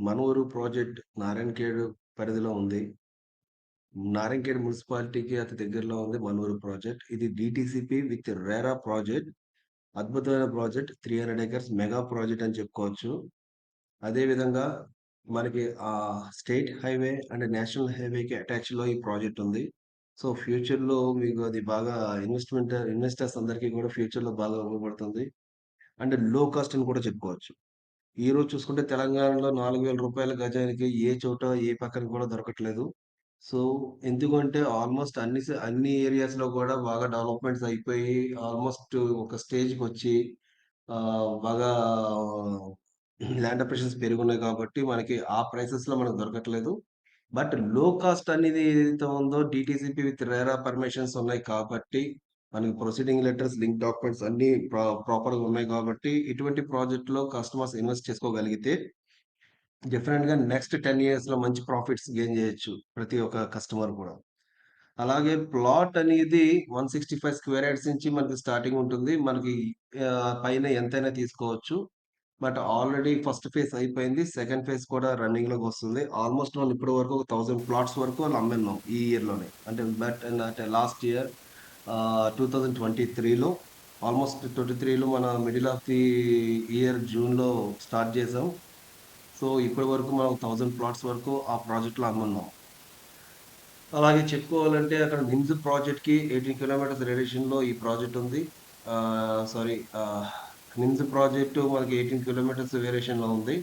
మనూరు project Narayankhed పరిధిలో ఉంది. నారాయణఖేడ్ మున్సిపాలిటీకి అతి దగ్గరలో ఉంది మనూరు ప్రాజెక్ట్. ఇది డీటీసీపీ విత్ రెరా ప్రాజెక్ట్. అద్భుతమైన ప్రాజెక్ట్. 300 ఎకర్స్ మెగా ప్రాజెక్ట్ అని చెప్పుకోవచ్చు. అదే విధంగా మనకి స్టేట్ హైవే అండ్ నేషనల్ హైవేకి అటాచ్‌లో ఈ ప్రాజెక్ట్ ఉంది. సో, ఫ్యూచర్‌లో మీకు అది బాగా ఇన్వెస్టర్స్ అందరికీ కూడా ఫ్యూచర్‌లో బాగా ఉపయోగపడుతుంది. అండ్ లో కాస్ట్ అని కూడా చెప్పుకోవచ్చు. ఈరోజు చూసుకుంటే తెలంగాణలో రూ. 4,000 గజానికి ఏ చోట, ఏ పక్కన కూడా దొరకట్లేదు. సో, ఎందుకంటే ఆల్‌మోస్ట్ అన్ని ఏరియాస్‌లో కూడా బాగా డెవలప్‌మెంట్స్ అయిపోయి ఆల్‌మోస్ట్ ఒక స్టేజ్‌కొచ్చి బాగా ల్యాండ్ అప్రిషియేషన్స్ పెరిగున్నాయి కాబట్టి మనకి ఆ ప్రైసెస్‌లో మనకు దొరకట్లేదు. బట్ లో కాస్ట్ అనేది ఏదైతే ఉందో డీటీసీపీ విత్ రెరా పర్మిషన్స్ ఉన్నాయి కాబట్టి, మనకి ప్రొసీడింగ్ లెటర్స్, లింక్ డాక్యుమెంట్స్ అన్నీ ప్రాపర్‌గా ఉన్నాయి కాబట్టి, ఇటువంటి ప్రాజెక్ట్‌లో కస్టమర్స్ ఇన్వెస్ట్ చేసుకోగలిగితే డెఫినిట్‌గా నెక్స్ట్ 10 ఇయర్స్‌లో మంచి ప్రాఫిట్స్ గెయిన్ జేయొచ్చు. ప్రతి ఒక్క కస్టమర్ కూడా. అలాగే ప్లాట్ అనేది 165 స్క్వేర్ యార్డ్స్ నుంచి మనకి స్టార్టింగ్ ఉంటుంది. మనకి పైన ఎంతైనా తీసుకోవచ్చు. బట్ ఆల్రెడీ ఫస్ట్ ఫేజ్ అయిపోయింది. సెకండ్ ఫేజ్ కూడా రన్నింగ్‌లోకొస్తుంది. ఆల్‌మోస్ట్ మనం ఇప్పటి వరకు ఒక 1000 ప్లాట్స్ వరకు అమ్మున్నాం ఈ ఇయర్‌లోనే. అంటే లాస్ట్ ఇయర్ 2023లో ఆల్‌మోస్ట్ 23లో మన మిడిల్ ఆఫ్ ది ఇయర్ జూన్‌లో స్టార్ట్ చేసాం. సో, ఇప్పటి వరకు మనం 1000 ప్లాట్స్ వరకు ఆ ప్రాజెక్ట్‌లో అమ్మున్నాం. అలాగే చెప్పుకోవాలంటే అక్కడ నిమ్స్ ప్రాజెక్ట్‌కి 18 కిలోమీటర్స్ రేడియేషన్‌లో ఈ ప్రాజెక్ట్ ఉంది. సారీ నిమ్స్ ప్రాజెక్టు మనకి 18 కిలోమీటర్స్ వేరియేషన్‌లో ఉంది.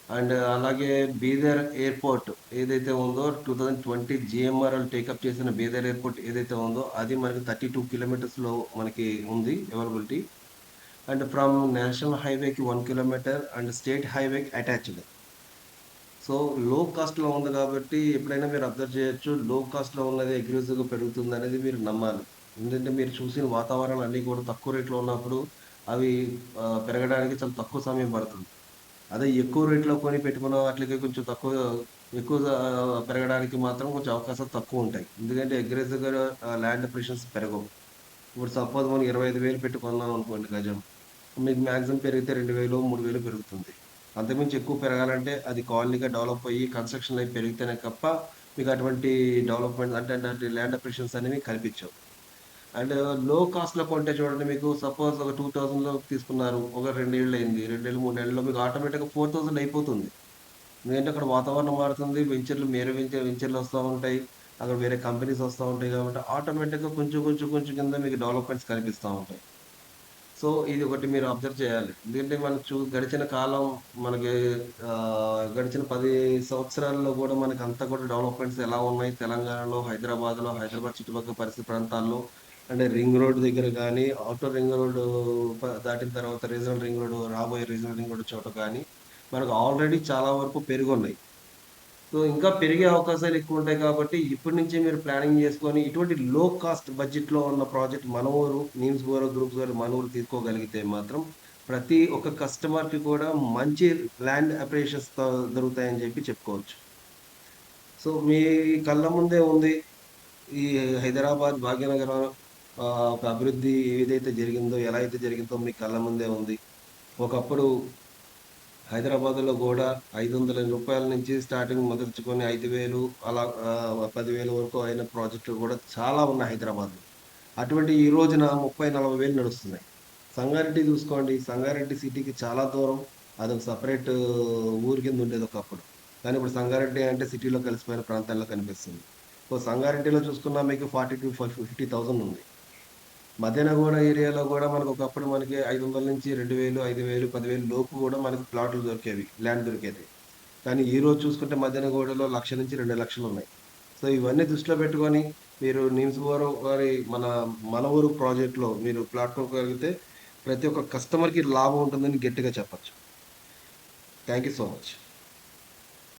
అండ్ అలాగే బీదర్ ఎయిర్‌పోర్ట్ ఏదైతే ఉందో 2020 జీఎంఆర్ఎల్ టేకప్ చేసిన బీదర్ ఎయిర్‌పోర్ట్ ఏదైతే ఉందో అది మనకి 32 కిలోమీటర్స్‌లో మనకి ఉంది అవైలబిలిటీ. అండ్ ఫ్రమ్ నేషనల్ హైవేకి 1 కిలోమీటర్ అండ్ స్టేట్ హైవేకి అటాచ్డ్. సో, లో కాస్ట్‌లో ఉంది గాబట్టి ఎప్పుడైనా మీరు అబ్జర్వ్ చేయొచ్చు. లో కాస్ట్‌లో ఉన్నది అగ్రెసివ్‌గా పెరుగుతుందనేది మీరు నమ్మాలి. ఎందుకంటే మీరు చూసిన వాతావరణాలు అన్నీ కూడా తక్కువ రేట్‌లో ఉన్నప్పుడు అవి పెరగడానికి చాలా తక్కువ సమయం పడుతుంది. అదే ఎక్కువ రేట్‌లో కొని పెట్టుకున్న వాటిలకి కొంచెం ఎక్కువ పెరగడానికి మాత్రం కొంచెం అవకాశాలు తక్కువుంటాయి. ఎందుకంటే అగ్రెసివ్‌గా ల్యాండ్ అప్రిషియేషన్స్ పెరగవు. ఇప్పుడు సపోజ్ మనం 25,000 పెట్టి కొన్నామనుకోండి గజం. మీకు మాక్సిమం పెరిగితే 2,000, 3,000 పెరుగుతుంది. అంతకుమించి ఎక్కువ పెరగాలంటే అది కాలనీగా డెవలప్ అయ్యి కన్‌స్ట్రక్షన్ అయి పెరిగితేనే తప్ప మీకు అటువంటి డెవలప్‌మెంట్ అంటే ల్యాండ్ అప్రిషియేషన్స్ అనేవి కనిపించవు. అండ్ లో కాస్ట్‌లో కొంటే చూడండి మీకు సపోజ్ ఒక 2000లో తీసుకున్నారు. ఒక 2 ఏళ్ళు అయింది. 2 ఏళ్ళు, 3 నెలల్లో మీకు ఆటోమేటిక్‌గా 4000 అయిపోతుంది. ఎందుకంటే అక్కడ వాతావరణం మారుతుంది. వెంచర్‌లు వస్తా ఉంటాయి. అక్కడ వేరే కంపెనీస్ వస్తా ఉంటాయి కాబట్టి ఆటోమేటిక్‌గా కొంచెం కింద మీకు డెవలప్‌మెంట్స్ కనిపిస్తా ఉంటాయి. సో, ఇది ఒకటి మీరు అబ్జర్వ్ చేయాలి. ఎందుకంటే మనం గడిచిన కాలం మనకి గడిచిన 10 సంవత్సరాల్లో గూడా మనకంతా కూడా డెవలప్‌మెంట్స్ ఎలా ఉన్నాయి తెలంగాణలో, హైదరాబాద్‌లో, హైదరాబాద్ చుట్టుపక్కల పరిసర ప్రాంతాల్లో అంటే రింగ్ రోడ్ దగ్గర గానీ, ఔటర్ రింగ్ రోడ్ దాటిన తర్వాత రీజనల్ రింగ్ రోడ్ రాబోయే రీజనల్ రింగ్ రోడ్ చోట గానీ, మనకు ఆల్రెడీ చాలా వరకు పెరిగున్నాయి. సో, ఇంకా పెరిగే అవకాశాలు ఎక్కువుంటాయి కాబట్టి, ఇప్పటి నుంచే మీరు ప్లానింగ్ జేసుకొని, ఇటువంటి లో కాస్ట్ బడ్జెట్‌లో ఉన్న ప్రాజెక్ట్ మన ఊరు, నీమ్స్ బోరో గ్రూప్స్ వారు మన ఊరు తీసుకోగలిగితే మాత్రం, ప్రతి ఒక్క కస్టమర్‌కి కూడా మంచి ల్యాండ్ అప్రిషియేషన్స్ దొరుకుతాయని జెప్పి చెప్పుకోవచ్చు. సో, మీ కళ్ళ ముందే ఉంది. ఈ హైదరాబాద్ భాగ్యనగరం ఒక అభివృద్ధి ఏదైతే జరిగిందో, ఎలా అయితే జరిగిందో మీ కళ్ళ ముందే ఉంది. ఒకప్పుడు హైదరాబాద్‌లో గూడా రూ. 500 నుంచి స్టార్టింగ్ మొదలుచుకొని 5,000 అలా 10,000 వరకు అయిన ప్రాజెక్టులు గూడా చాలా ఉన్నాయి హైదరాబాద్‌లో. అటువంటి ఈ రోజున 30, 40,000 నడుస్తున్నాయి. సంగారెడ్డి జూసుకోండి. సంగారెడ్డి సిటీకి చాలా దూరం. అదొక సెపరేట్ ఊరు కింద ఉండేది ఒకప్పుడు. కానీ ఇప్పుడు సంగారెడ్డి అంటే సిటీలో కలిసిపోయిన ప్రాంతాల్లో కనిపిస్తుంది. సో, సంగారెడ్డిలో చూసుకున్నా మీకు 40,000-50,000 ఉంది. మధ్యాహ్నగూడ ఏరియాలో గూడా మనకు ఒకప్పుడు మనకి 500-2,000, 5,000, 10,000 లోపు గూడా మనకు ప్లాట్లు దొరికేవి. ల్యాండ్ దొరికేది. కానీ ఈరోజు చూసుకుంటే మధ్యాహ్నగూడలో 1,00,000-2,00,000 ఉన్నాయి. సో, ఇవన్నీ దృష్టిలో పెట్టుకొని మీరు నిమ్స్ బోరో వారి మన ఊరు ప్రాజెక్ట్‌లో మీరు ప్లాట్ కొనగలిగితే ప్రతి ఒక్క కస్టమర్‌కి లాభం ఉంటుందని గట్టిగా చెప్పొచ్చు. Thank you so much.